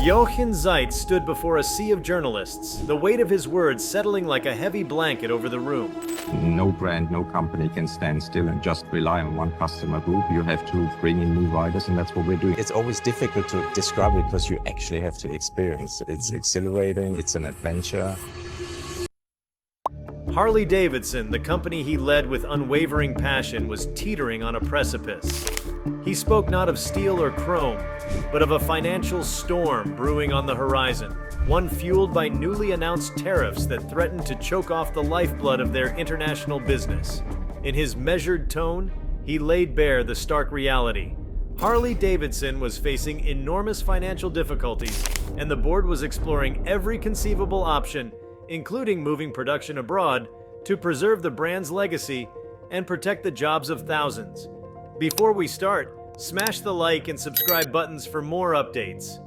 Jochen Zeitz stood before a sea of journalists, the weight of his words settling like a heavy blanket over the room. No brand, no company can stand still and just rely on one customer group. You have to bring in new riders, and that's what we're doing. It's always difficult to describe it because you actually have to experience it. It's exhilarating, it's an adventure. Harley Davidson, the company he led with unwavering passion, was teetering on a precipice. He spoke not of steel or chrome, but of a financial storm brewing on the horizon, one fueled by newly announced tariffs that threatened to choke off the lifeblood of their international business. In his measured tone, he laid bare the stark reality. Harley Davidson was facing enormous financial difficulties, and the board was exploring every conceivable option, including moving production abroad, to preserve the brand's legacy and protect the jobs of thousands. Before we start, smash the like and subscribe buttons for more updates.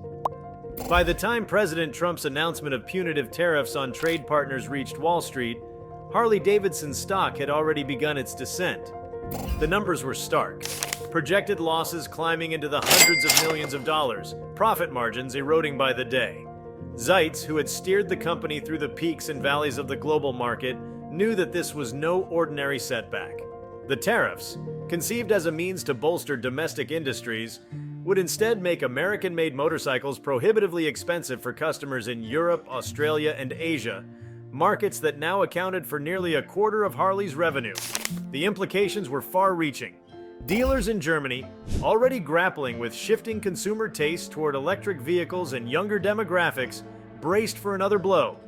By the time President Trump's announcement of punitive tariffs on trade partners reached Wall Street, Harley Davidson's stock had already begun its descent. The numbers were stark. Projected losses climbing into the hundreds of millions of dollars, profit margins eroding by the day. Zeitz, who had steered the company through the peaks and valleys of the global market, knew that this was no ordinary setback. The tariffs, conceived as a means to bolster domestic industries, would instead make American-made motorcycles prohibitively expensive for customers in Europe, Australia, and Asia, markets that now accounted for nearly a quarter of Harley's revenue. The implications were far-reaching. Dealers in Germany, already grappling with shifting consumer tastes toward electric vehicles and younger demographics, braced for another blow.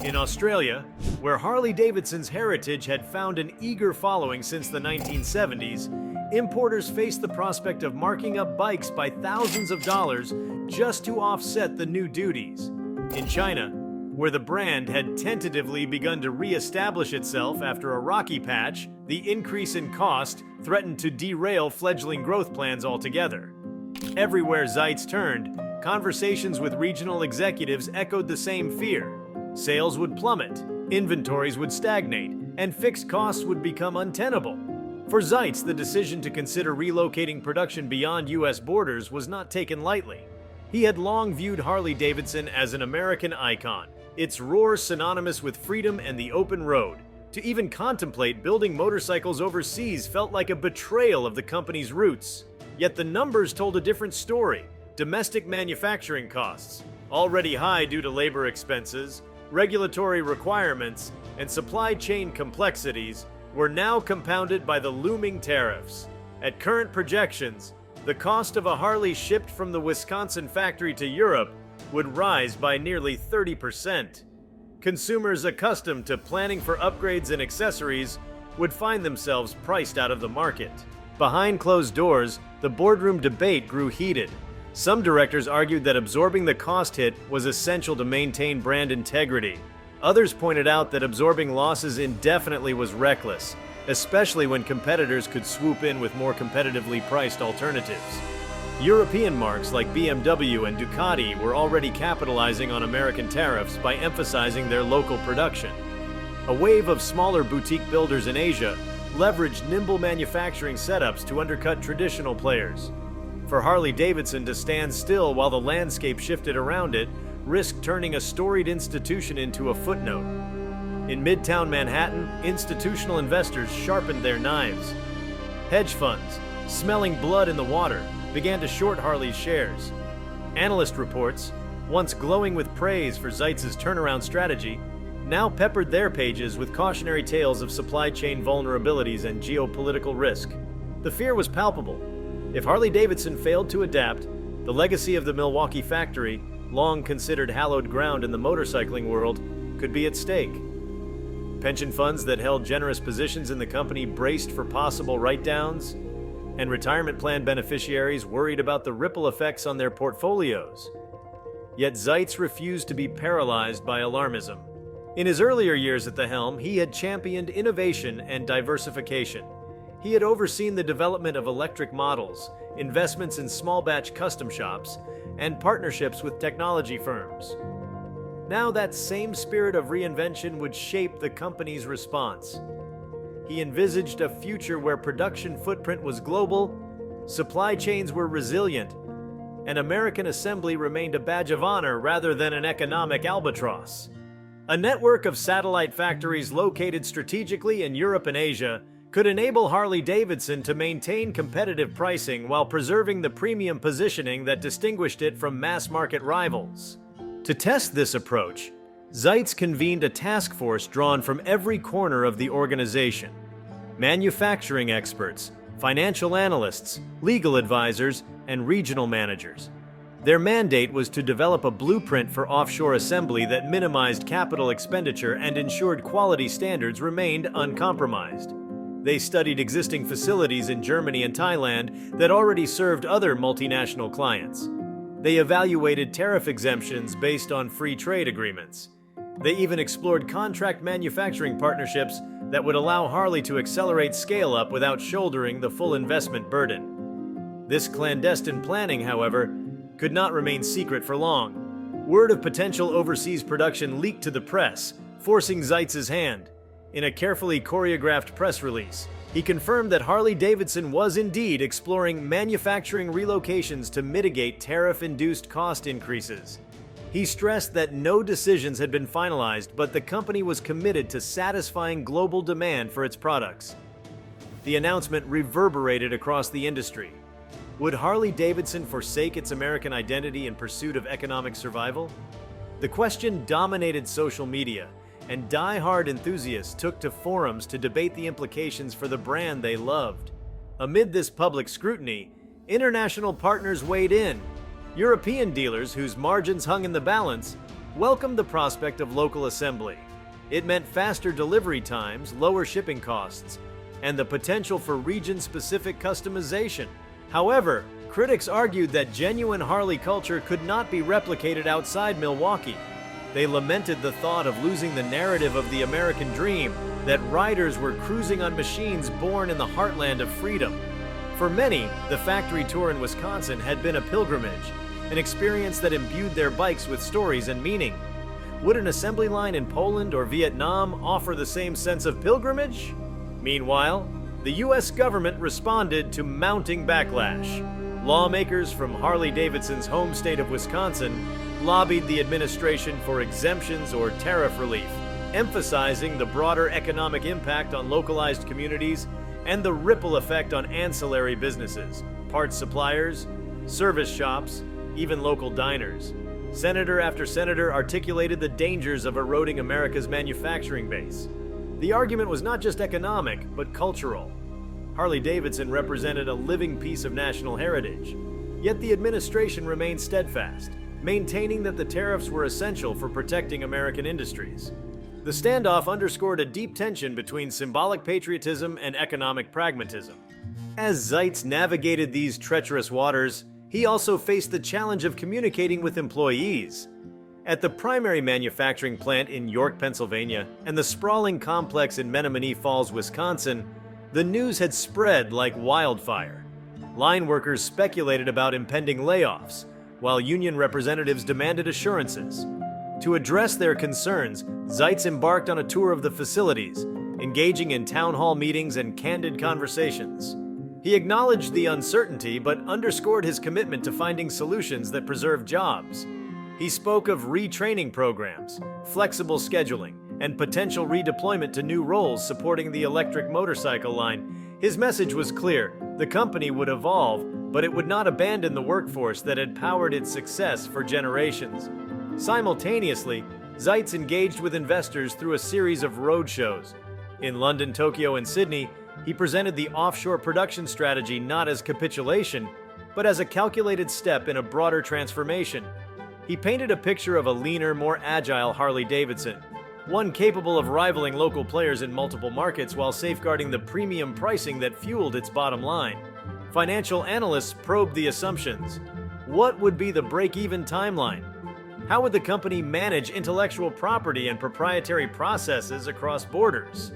In Australia, where Harley Davidson's heritage had found an eager following since the 1970s, importers faced the prospect of marking up bikes by thousands of dollars just to offset the new duties. In China, where the brand had tentatively begun to re-establish itself after a rocky patch, the increase in cost threatened to derail fledgling growth plans altogether. Everywhere Zeitz turned, conversations with regional executives echoed the same fear. Sales would plummet, inventories would stagnate, and fixed costs would become untenable. For Zeitz, the decision to consider relocating production beyond U.S. borders was not taken lightly. He had long viewed Harley Davidson as an American icon, its roar synonymous with freedom and the open road. To even contemplate building motorcycles overseas felt like a betrayal of the company's roots. Yet the numbers told a different story. Domestic manufacturing costs, already high due to labor expenses, regulatory requirements, and supply chain complexities, were now compounded by the looming tariffs. At current projections, the cost of a Harley shipped from the Wisconsin factory to Europe would rise by nearly 30%. Consumers accustomed to planning for upgrades and accessories would find themselves priced out of the market. Behind closed doors, the boardroom debate grew heated. Some directors argued that absorbing the cost hit was essential to maintain brand integrity. Others pointed out that absorbing losses indefinitely was reckless, especially when competitors could swoop in with more competitively priced alternatives. European marques like BMW and Ducati were already capitalizing on American tariffs by emphasizing their local production. A wave of smaller boutique builders in Asia leveraged nimble manufacturing setups to undercut traditional players. For Harley Davidson to stand still while the landscape shifted around it risked turning a storied institution into a footnote. In Midtown Manhattan, institutional investors sharpened their knives. Hedge funds, smelling blood in the water, began to short Harley's shares. Analyst reports, once glowing with praise for Zeitz's turnaround strategy, now peppered their pages with cautionary tales of supply chain vulnerabilities and geopolitical risk. The fear was palpable. If Harley Davidson failed to adapt, the legacy of the Milwaukee factory, long considered hallowed ground in the motorcycling world, could be at stake. Pension funds that held generous positions in the company braced for possible write-downs, and retirement plan beneficiaries worried about the ripple effects on their portfolios. Yet Zeitz refused to be paralyzed by alarmism. In his earlier years at the helm, he had championed innovation and diversification. He had overseen the development of electric models, investments in small-batch custom shops, and partnerships with technology firms. Now that same spirit of reinvention would shape the company's response. He envisaged a future where production footprint was global, supply chains were resilient, and American assembly remained a badge of honor rather than an economic albatross. A network of satellite factories located strategically in Europe and Asia could enable Harley Davidson to maintain competitive pricing while preserving the premium positioning that distinguished it from mass-market rivals. To test this approach, Zeitz convened a task force drawn from every corner of the organization. Manufacturing experts, financial analysts, legal advisors, and regional managers. Their mandate was to develop a blueprint for offshore assembly that minimized capital expenditure and ensured quality standards remained uncompromised. They studied existing facilities in Germany and Thailand that already served other multinational clients. They evaluated tariff exemptions based on free trade agreements. They even explored contract manufacturing partnerships that would allow Harley to accelerate scale-up without shouldering the full investment burden. This clandestine planning, however, could not remain secret for long. Word of potential overseas production leaked to the press, forcing Zeitz's hand. In a carefully choreographed press release, he confirmed that Harley Davidson was indeed exploring manufacturing relocations to mitigate tariff-induced cost increases. He stressed that no decisions had been finalized, but the company was committed to satisfying global demand for its products. The announcement reverberated across the industry. Would Harley Davidson forsake its American identity in pursuit of economic survival? The question dominated social media, and die-hard enthusiasts took to forums to debate the implications for the brand they loved. Amid this public scrutiny, international partners weighed in. European dealers, whose margins hung in the balance, welcomed the prospect of local assembly. It meant faster delivery times, lower shipping costs, and the potential for region-specific customization. However, critics argued that genuine Harley culture could not be replicated outside Milwaukee. They lamented the thought of losing the narrative of the American dream, that riders were cruising on machines born in the heartland of freedom. For many, the factory tour in Wisconsin had been a pilgrimage, an experience that imbued their bikes with stories and meaning. Would an assembly line in Poland or Vietnam offer the same sense of pilgrimage? Meanwhile, the U.S. government responded to mounting backlash. Lawmakers from Harley Davidson's home state of Wisconsin lobbied the administration for exemptions or tariff relief, emphasizing the broader economic impact on localized communities and the ripple effect on ancillary businesses, parts suppliers, service shops, even local diners. Senator after senator articulated the dangers of eroding America's manufacturing base. The argument was not just economic, but cultural. Harley Davidson represented a living piece of national heritage. Yet the administration remained steadfast, maintaining that the tariffs were essential for protecting American industries. The standoff underscored a deep tension between symbolic patriotism and economic pragmatism. As Zeitz navigated these treacherous waters, he also faced the challenge of communicating with employees. At the primary manufacturing plant in York, Pennsylvania, and the sprawling complex in Menominee Falls, Wisconsin, the news had spread like wildfire. Line workers speculated about impending layoffs, while union representatives demanded assurances. To address their concerns, Zeitz embarked on a tour of the facilities, engaging in town hall meetings and candid conversations. He acknowledged the uncertainty but underscored his commitment to finding solutions that preserve jobs. He spoke of retraining programs, flexible scheduling, and potential redeployment to new roles supporting the electric motorcycle line. His message was clear: the company would evolve, but it would not abandon the workforce that had powered its success for generations. Simultaneously, Zeitz engaged with investors through a series of roadshows. In London, Tokyo, and Sydney, he presented the offshore production strategy not as capitulation, but as a calculated step in a broader transformation. He painted a picture of a leaner, more agile Harley Davidson, one capable of rivaling local players in multiple markets while safeguarding the premium pricing that fueled its bottom line. Financial analysts probed the assumptions. What would be the break-even timeline? How would the company manage intellectual property and proprietary processes across borders?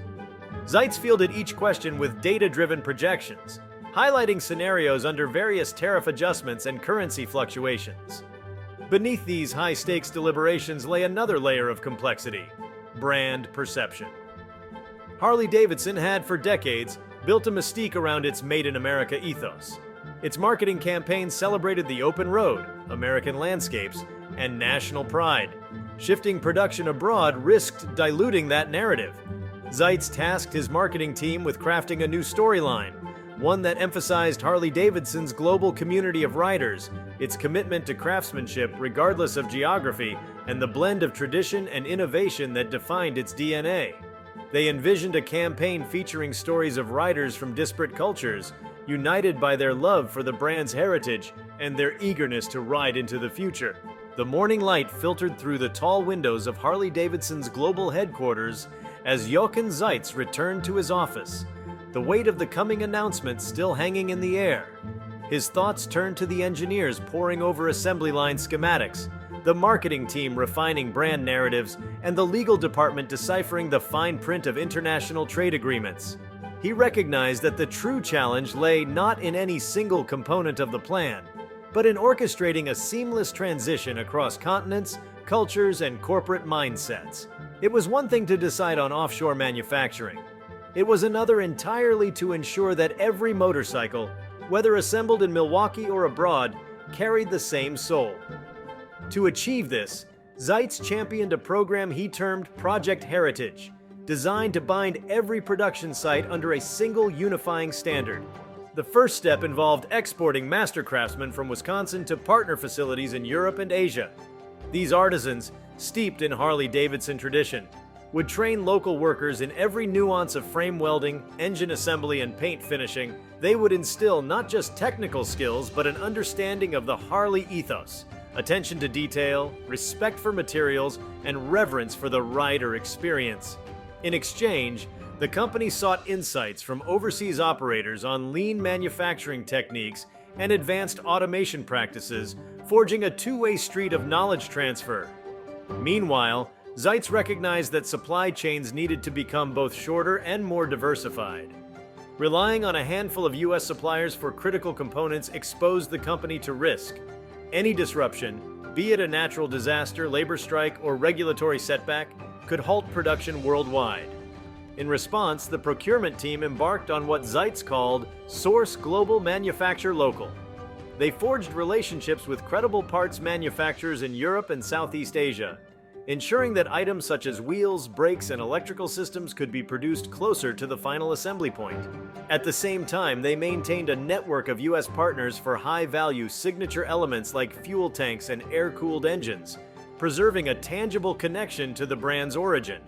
Zeitz fielded each question with data-driven projections, highlighting scenarios under various tariff adjustments and currency fluctuations. Beneath these high-stakes deliberations lay another layer of complexity: brand perception. Harley Davidson had, for decades, built a mystique around its Made in America ethos. Its marketing campaign celebrated the open road, American landscapes, and national pride. Shifting production abroad risked diluting that narrative. Zeitz tasked his marketing team with crafting a new storyline, one that emphasized Harley Davidson's global community of riders, its commitment to craftsmanship regardless of geography, and the blend of tradition and innovation that defined its DNA. They envisioned a campaign featuring stories of riders from disparate cultures, united by their love for the brand's heritage and their eagerness to ride into the future. The morning light filtered through the tall windows of Harley Davidson's global headquarters as Jochen Zeitz returned to his office, the weight of the coming announcement still hanging in the air. His thoughts turned to the engineers poring over assembly line schematics, the marketing team refining brand narratives, and the legal department deciphering the fine print of international trade agreements. He recognized that the true challenge lay not in any single component of the plan, but in orchestrating a seamless transition across continents, cultures, and corporate mindsets. It was one thing to decide on offshore manufacturing. It was another entirely to ensure that every motorcycle, whether assembled in Milwaukee or abroad, carried the same soul. To achieve this, Zeitz championed a program he termed Project Heritage, designed to bind every production site under a single unifying standard. The first step involved exporting master craftsmen from Wisconsin to partner facilities in Europe and Asia. These artisans, steeped in Harley Davidson tradition, would train local workers in every nuance of frame welding, engine assembly, and paint finishing. They would instill not just technical skills, but an understanding of the Harley ethos, attention to detail, respect for materials, and reverence for the rider experience. In exchange, the company sought insights from overseas operators on lean manufacturing techniques and advanced automation practices, forging a two-way street of knowledge transfer. Meanwhile, Zeitz recognized that supply chains needed to become both shorter and more diversified. Relying on a handful of U.S. suppliers for critical components exposed the company to risk. Any disruption, be it a natural disaster, labor strike, or regulatory setback, could halt production worldwide. In response, the procurement team embarked on what Zeitz called Source Global Manufacture Local. They forged relationships with credible parts manufacturers in Europe and Southeast Asia, ensuring that items such as wheels, brakes, and electrical systems could be produced closer to the final assembly point. At the same time, they maintained a network of U.S. partners for high-value signature elements like fuel tanks and air-cooled engines, preserving a tangible connection to the brand's origin.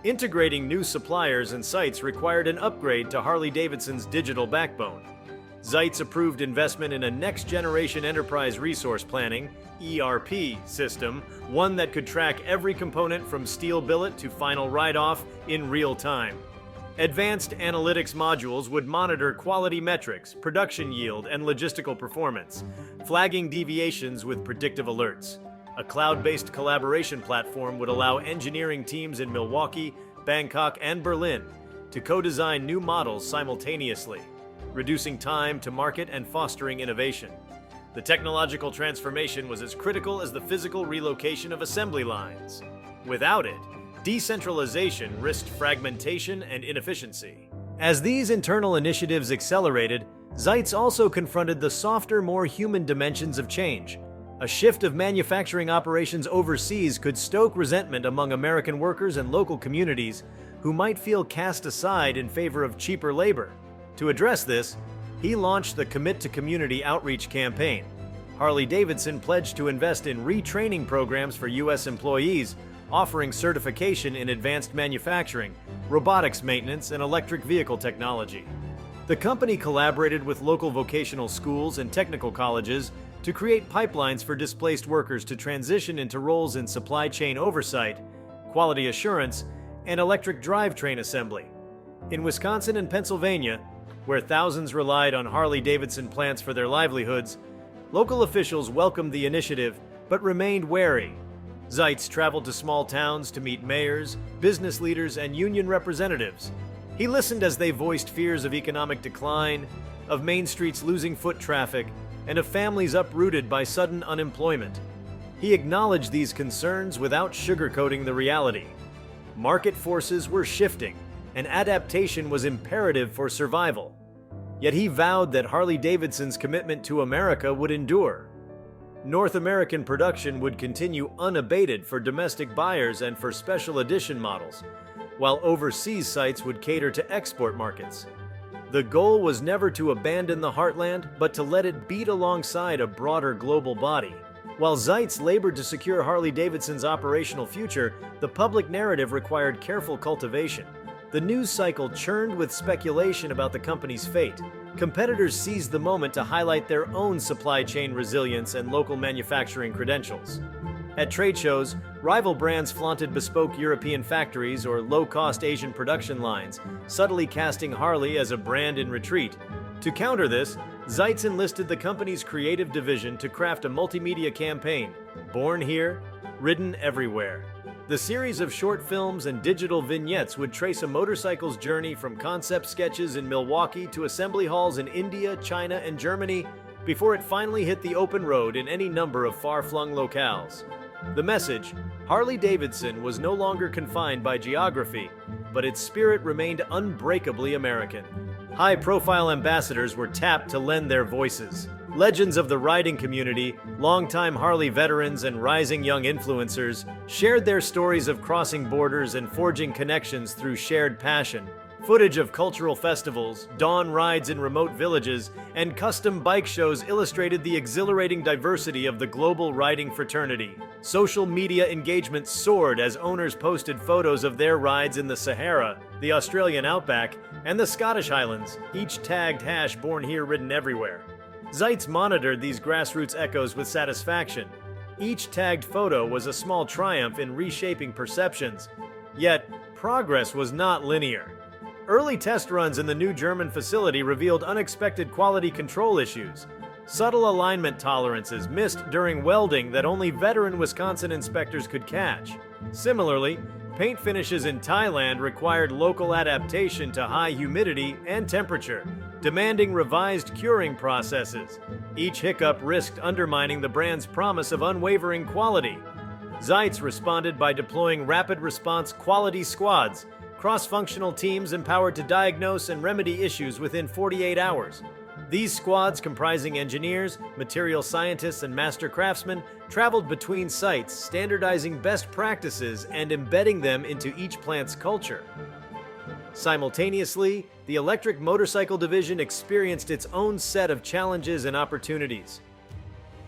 Integrating new suppliers and sites required an upgrade to Harley-Davidson's digital backbone. Zeitz approved investment in a next-generation enterprise resource planning (ERP) system, one that could track every component from steel billet to final write-off in real time. Advanced analytics modules would monitor quality metrics, production yield, and logistical performance, flagging deviations with predictive alerts. A cloud-based collaboration platform would allow engineering teams in Milwaukee, Bangkok, and Berlin to co-design new models simultaneously, reducing time to market and fostering innovation. The technological transformation was as critical as the physical relocation of assembly lines. Without it, decentralization risked fragmentation and inefficiency. As these internal initiatives accelerated, Zeitz also confronted the softer, more human dimensions of change. A shift of manufacturing operations overseas could stoke resentment among American workers and local communities who might feel cast aside in favor of cheaper labor. To address this, he launched the Commit to Community outreach campaign. Harley-Davidson pledged to invest in retraining programs for U.S. employees, offering certification in advanced manufacturing, robotics maintenance, and electric vehicle technology. The company collaborated with local vocational schools and technical colleges to create pipelines for displaced workers to transition into roles in supply chain oversight, quality assurance, and electric drivetrain assembly. In Wisconsin and Pennsylvania, where thousands relied on Harley-Davidson plants for their livelihoods, local officials welcomed the initiative but remained wary. Zeitz traveled to small towns to meet mayors, business leaders, and union representatives. He listened as they voiced fears of economic decline, of main streets losing foot traffic, and of families uprooted by sudden unemployment. He acknowledged these concerns without sugarcoating the reality. Market forces were shifting, and adaptation was imperative for survival. Yet he vowed that Harley Davidson's commitment to America would endure. North American production would continue unabated for domestic buyers and for special edition models, while overseas sites would cater to export markets. The goal was never to abandon the heartland, but to let it beat alongside a broader global body. While Zeitz labored to secure Harley-Davidson's operational future, the public narrative required careful cultivation. The news cycle churned with speculation about the company's fate. Competitors seized the moment to highlight their own supply chain resilience and local manufacturing credentials. At trade shows, rival brands flaunted bespoke European factories or low-cost Asian production lines, subtly casting Harley as a brand in retreat. To counter this, Zeitz enlisted the company's creative division to craft a multimedia campaign, Born Here, Ridden Everywhere. The series of short films and digital vignettes would trace a motorcycle's journey from concept sketches in Milwaukee to assembly halls in India, China, and Germany, before it finally hit the open road in any number of far-flung locales. The message, Harley-Davidson, was no longer confined by geography, but its spirit remained unbreakably American. High-profile ambassadors were tapped to lend their voices. Legends of the riding community, longtime Harley veterans and rising young influencers shared their stories of crossing borders and forging connections through shared passion. Footage of cultural festivals, dawn rides in remote villages, and custom bike shows illustrated the exhilarating diversity of the global riding fraternity. Social media engagement soared as owners posted photos of their rides in the Sahara, the Australian outback, and the Scottish Highlands, each tagged #Born Here, Ridden Everywhere. Zeitz monitored these grassroots echoes with satisfaction. Each tagged photo was a small triumph in reshaping perceptions. Yet, progress was not linear. Early test runs in the new German facility revealed unexpected quality control issues. Subtle alignment tolerances missed during welding that only veteran Wisconsin inspectors could catch. Similarly, paint finishes in Thailand required local adaptation to high humidity and temperature, demanding revised curing processes. Each hiccup risked undermining the brand's promise of unwavering quality. Zeitz responded by deploying rapid response quality squads, cross-functional teams empowered to diagnose and remedy issues within 48 hours. These squads, comprising engineers, material scientists, and master craftsmen, traveled between sites, standardizing best practices and embedding them into each plant's culture. Simultaneously, the electric motorcycle division experienced its own set of challenges and opportunities.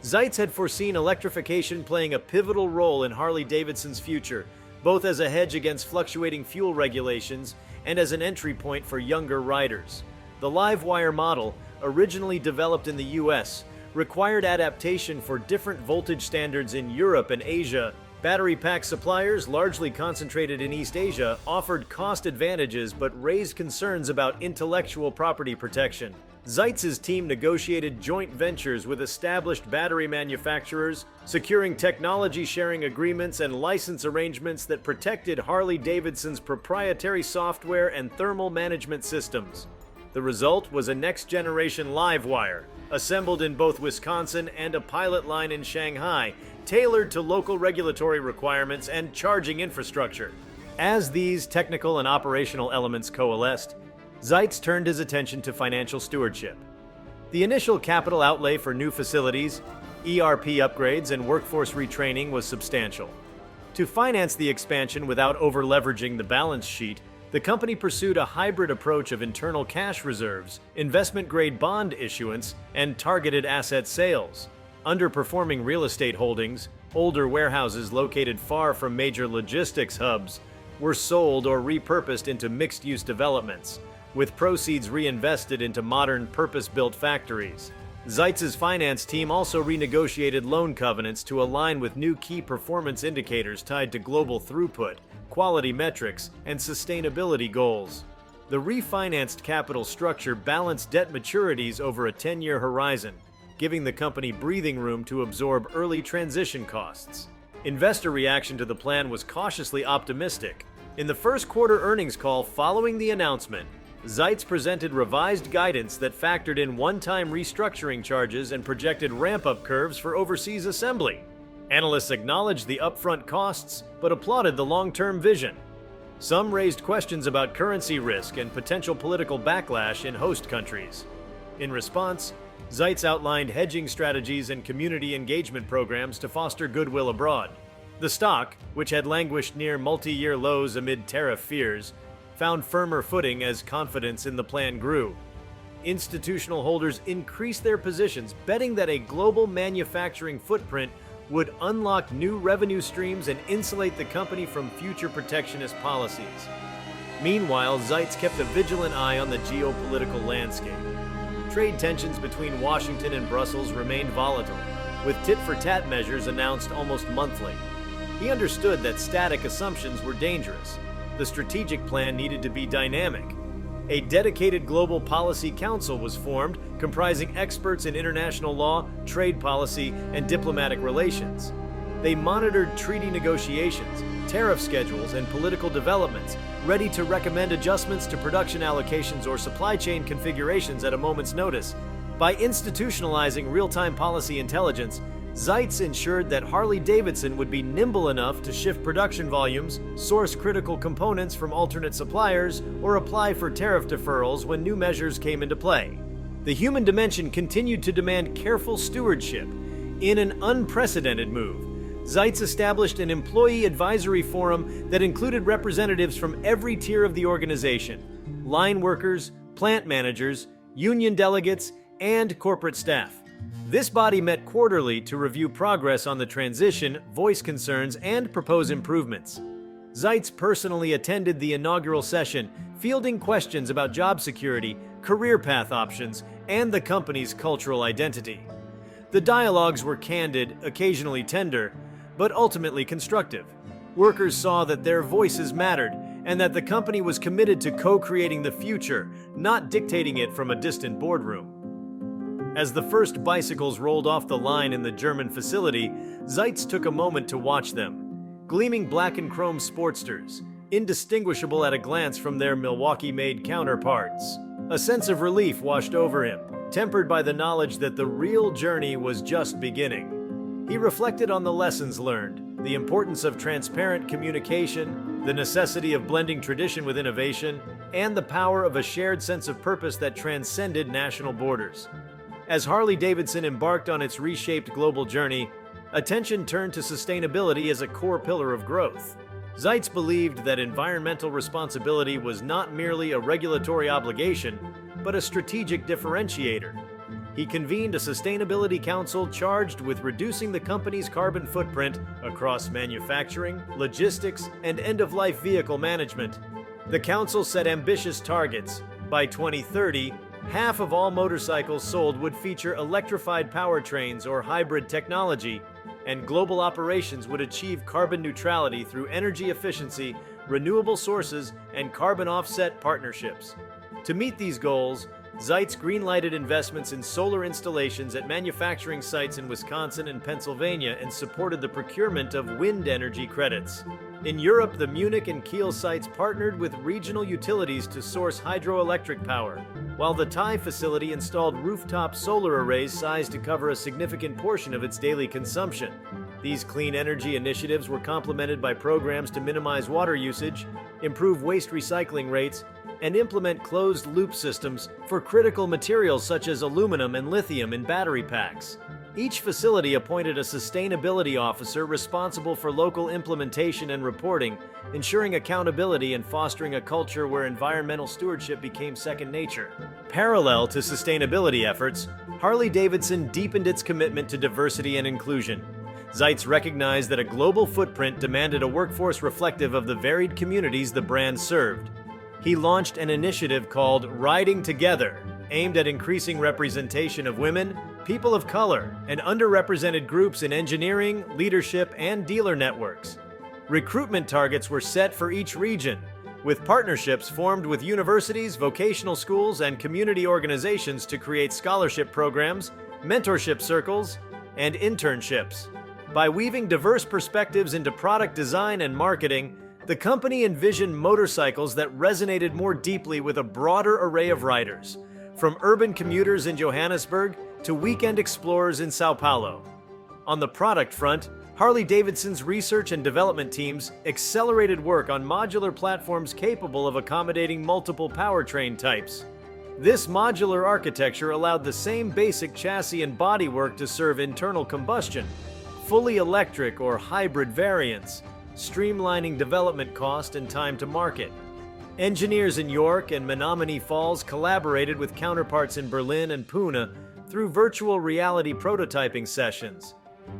Zeitz had foreseen electrification playing a pivotal role in Harley-Davidson's future, both as a hedge against fluctuating fuel regulations and as an entry point for younger riders. The live-wire model, originally developed in the US, required adaptation for different voltage standards in Europe and Asia. Battery pack suppliers, largely concentrated in East Asia, offered cost advantages but raised concerns about intellectual property protection. Zeitz's team negotiated joint ventures with established battery manufacturers, securing technology-sharing agreements and license arrangements that protected Harley-Davidson's proprietary software and thermal management systems. The result was a next-generation live wire, assembled in both Wisconsin and a pilot line in Shanghai, tailored to local regulatory requirements and charging infrastructure. As these technical and operational elements coalesced, Zeitz turned his attention to financial stewardship. The initial capital outlay for new facilities, ERP upgrades, and workforce retraining was substantial. To finance the expansion without over-leveraging the balance sheet, the company pursued a hybrid approach of internal cash reserves, investment-grade bond issuance, and targeted asset sales. Underperforming real estate holdings, older warehouses located far from major logistics hubs, were sold or repurposed into mixed-use developments, with proceeds reinvested into modern, purpose-built factories. Zeitz's finance team also renegotiated loan covenants to align with new key performance indicators tied to global throughput, quality metrics, and sustainability goals. The refinanced capital structure balanced debt maturities over a 10-year horizon, giving the company breathing room to absorb early transition costs. Investor reaction to the plan was cautiously optimistic. In the first quarter earnings call following the announcement, Zeitz presented revised guidance that factored in one-time restructuring charges and projected ramp-up curves for overseas assembly. Analysts acknowledged the upfront costs, but applauded the long-term vision. Some raised questions about currency risk and potential political backlash in host countries. In response, Zeitz outlined hedging strategies and community engagement programs to foster goodwill abroad. The stock, which had languished near multi-year lows amid tariff fears, found firmer footing as confidence in the plan grew. Institutional holders increased their positions, betting that a global manufacturing footprint would unlock new revenue streams and insulate the company from future protectionist policies. Meanwhile, Zeitz kept a vigilant eye on the geopolitical landscape. Trade tensions between Washington and Brussels remained volatile, with tit-for-tat measures announced almost monthly. He understood that static assumptions were dangerous. The strategic plan needed to be dynamic. A dedicated global policy council was formed, comprising experts in international law, trade policy, and diplomatic relations. They monitored treaty negotiations, tariff schedules, and political developments, ready to recommend adjustments to production allocations or supply chain configurations at a moment's notice. By institutionalizing real-time policy intelligence, Zeitz ensured that Harley Davidson would be nimble enough to shift production volumes, source critical components from alternate suppliers, or apply for tariff deferrals when new measures came into play. The human dimension continued to demand careful stewardship. In an unprecedented move, Zeitz established an employee advisory forum that included representatives from every tier of the organization: line workers, plant managers, union delegates, and corporate staff. This body met quarterly to review progress on the transition, voice concerns, and propose improvements. Zeitz personally attended the inaugural session, fielding questions about job security, career path options, and the company's cultural identity. The dialogues were candid, occasionally tender, but ultimately constructive. Workers saw that their voices mattered, and that the company was committed to co-creating the future, not dictating it from a distant boardroom. As the first bicycles rolled off the line in the German facility, Zeitz took a moment to watch them. Gleaming black and chrome sportsters, indistinguishable at a glance from their Milwaukee-made counterparts. A sense of relief washed over him, tempered by the knowledge that the real journey was just beginning. He reflected on the lessons learned, the importance of transparent communication, the necessity of blending tradition with innovation, and the power of a shared sense of purpose that transcended national borders. As Harley Davidson embarked on its reshaped global journey, attention turned to sustainability as a core pillar of growth. Zeitz believed that environmental responsibility was not merely a regulatory obligation, but a strategic differentiator. He convened a sustainability council charged with reducing the company's carbon footprint across manufacturing, logistics, and end-of-life vehicle management. The council set ambitious targets. By 2030, half of all motorcycles sold would feature electrified powertrains or hybrid technology, and global operations would achieve carbon neutrality through energy efficiency, renewable sources, and carbon offset partnerships. To meet these goals, Zeitz greenlighted investments in solar installations at manufacturing sites in Wisconsin and Pennsylvania and supported the procurement of wind energy credits. In Europe, the Munich and Kiel sites partnered with regional utilities to source hydroelectric power, while the Thai facility installed rooftop solar arrays sized to cover a significant portion of its daily consumption. These clean energy initiatives were complemented by programs to minimize water usage, improve waste recycling rates, and implement closed-loop systems for critical materials such as aluminum and lithium in battery packs. Each facility appointed a sustainability officer responsible for local implementation and reporting, ensuring accountability and fostering a culture where environmental stewardship became second nature. Parallel to sustainability efforts, Harley Davidson deepened its commitment to diversity and inclusion. Zeitz recognized that a global footprint demanded a workforce reflective of the varied communities the brand served. He launched an initiative called Riding Together, aimed at increasing representation of women, people of color, and underrepresented groups in engineering, leadership, and dealer networks. Recruitment targets were set for each region, with partnerships formed with universities, vocational schools, and community organizations to create scholarship programs, mentorship circles, and internships. By weaving diverse perspectives into product design and marketing, the company envisioned motorcycles that resonated more deeply with a broader array of riders, from urban commuters in Johannesburg to weekend explorers in Sao Paulo. On the product front, Harley Davidson's research and development teams accelerated work on modular platforms capable of accommodating multiple powertrain types. This modular architecture allowed the same basic chassis and bodywork to serve internal combustion, fully electric or hybrid variants, streamlining development cost and time to market. Engineers in York and Menominee Falls collaborated with counterparts in Berlin and Pune through virtual reality prototyping sessions,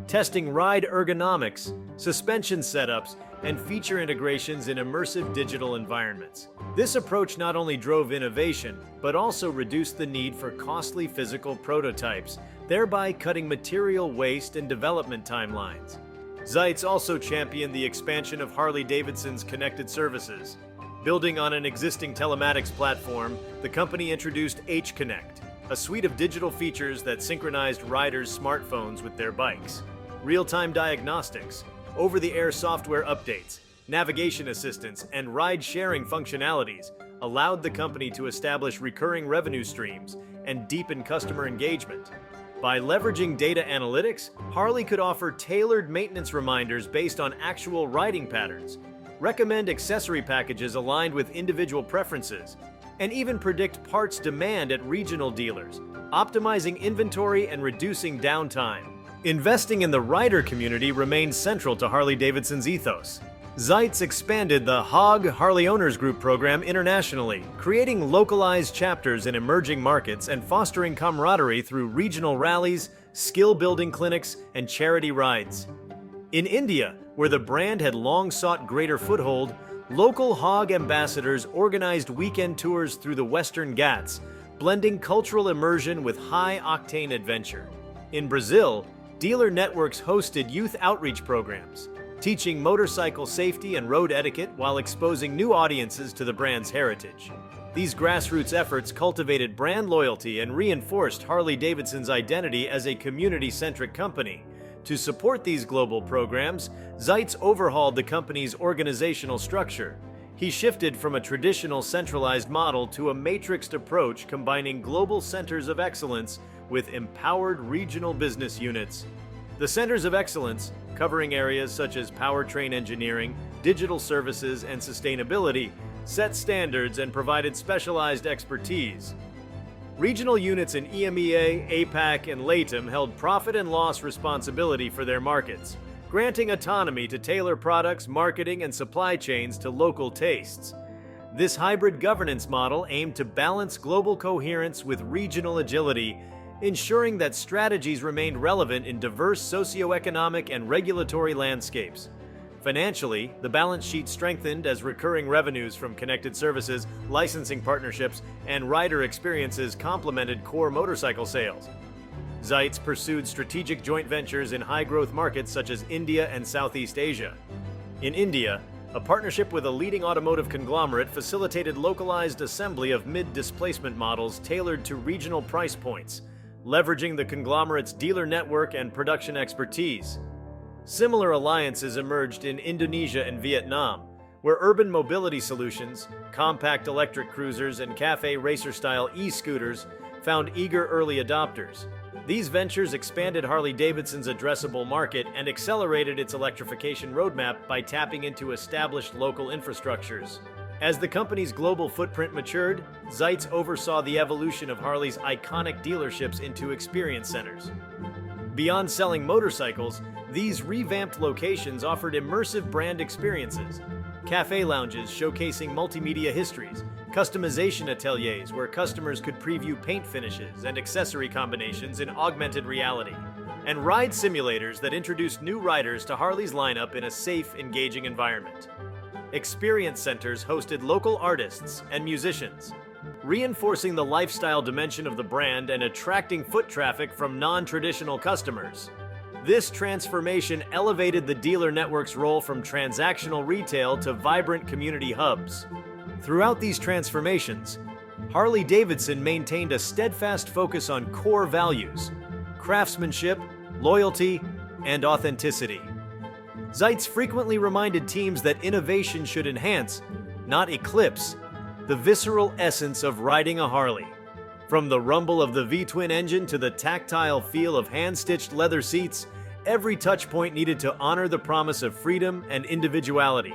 testing ride ergonomics, suspension setups, and feature integrations in immersive digital environments. This approach not only drove innovation, but also reduced the need for costly physical prototypes, thereby cutting material waste and development timelines. Zeitz also championed the expansion of Harley Davidson's connected services. Building on an existing telematics platform, the company introduced H-Connect, a suite of digital features that synchronized riders' smartphones with their bikes. Real-time diagnostics, over-the-air software updates, navigation assistance, and ride-sharing functionalities allowed the company to establish recurring revenue streams and deepen customer engagement. By leveraging data analytics, Harley could offer tailored maintenance reminders based on actual riding patterns, recommend accessory packages aligned with individual preferences, and even predict parts demand at regional dealers, optimizing inventory and reducing downtime. Investing in the rider community remains central to Harley-Davidson's ethos. Zeitz expanded the HOG Harley Owners Group program internationally, creating localized chapters in emerging markets and fostering camaraderie through regional rallies, skill-building clinics, and charity rides. In India, where the brand had long sought greater foothold, local HOG ambassadors organized weekend tours through the Western Ghats, blending cultural immersion with high-octane adventure. In Brazil, dealer networks hosted youth outreach programs, teaching motorcycle safety and road etiquette while exposing new audiences to the brand's heritage. These grassroots efforts cultivated brand loyalty and reinforced Harley-Davidson's identity as a community-centric company. To support these global programs, Zeitz overhauled the company's organizational structure. He shifted from a traditional centralized model to a matrixed approach combining global centers of excellence with empowered regional business units. The centers of excellence, covering areas such as powertrain engineering, digital services, and sustainability, set standards and provided specialized expertise. Regional units in EMEA, APAC, and LATAM held profit and loss responsibility for their markets, granting autonomy to tailor products, marketing, and supply chains to local tastes. This hybrid governance model aimed to balance global coherence with regional agility, ensuring that strategies remained relevant in diverse socioeconomic and regulatory landscapes. Financially, the balance sheet strengthened as recurring revenues from connected services, licensing partnerships, and rider experiences complemented core motorcycle sales. Zeitz pursued strategic joint ventures in high-growth markets such as India and Southeast Asia. In India, a partnership with a leading automotive conglomerate facilitated localized assembly of mid-displacement models tailored to regional price points, leveraging the conglomerate's dealer network and production expertise. Similar alliances emerged in Indonesia and Vietnam, where urban mobility solutions, compact electric cruisers, and cafe racer-style e-scooters found eager early adopters. These ventures expanded Harley-Davidson's addressable market and accelerated its electrification roadmap by tapping into established local infrastructures. As the company's global footprint matured, Zeitz oversaw the evolution of Harley's iconic dealerships into experience centers. Beyond selling motorcycles, these revamped locations offered immersive brand experiences, cafe lounges showcasing multimedia histories, customization ateliers where customers could preview paint finishes and accessory combinations in augmented reality, and ride simulators that introduced new riders to Harley's lineup in a safe, engaging environment. Experience centers hosted local artists and musicians, reinforcing the lifestyle dimension of the brand and attracting foot traffic from non-traditional customers. This transformation elevated the dealer network's role from transactional retail to vibrant community hubs. Throughout these transformations, Harley-Davidson maintained a steadfast focus on core values: craftsmanship, loyalty, and authenticity. Zeitz frequently reminded teams that innovation should enhance, not eclipse, the visceral essence of riding a Harley. From the rumble of the V-twin engine to the tactile feel of hand-stitched leather seats, every touchpoint needed to honor the promise of freedom and individuality.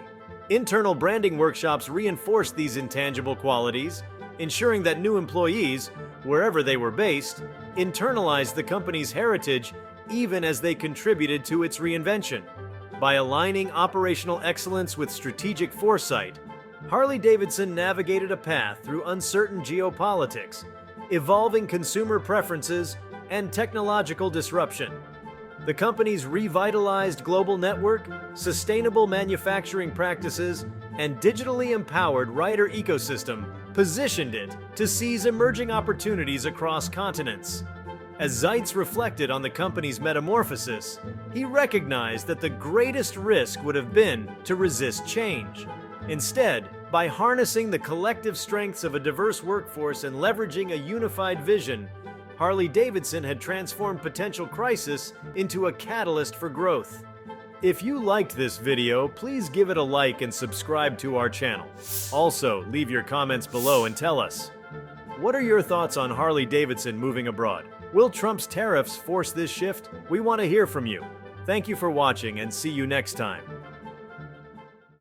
Internal branding workshops reinforced these intangible qualities, ensuring that new employees, wherever they were based, internalized the company's heritage even as they contributed to its reinvention. By aligning operational excellence with strategic foresight, Harley Davidson navigated a path through uncertain geopolitics, evolving consumer preferences, and technological disruption. The company's revitalized global network, sustainable manufacturing practices, and digitally empowered rider ecosystem positioned it to seize emerging opportunities across continents. As Zeitz reflected on the company's metamorphosis, he recognized that the greatest risk would have been to resist change. Instead, by harnessing the collective strengths of a diverse workforce and leveraging a unified vision, Harley Davidson had transformed potential crisis into a catalyst for growth. If you liked this video, please give it a like and subscribe to our channel. Also, leave your comments below and tell us, what are your thoughts on Harley Davidson moving abroad? Will Trump's tariffs force this shift? We want to hear from you. Thank you for watching and see you next time.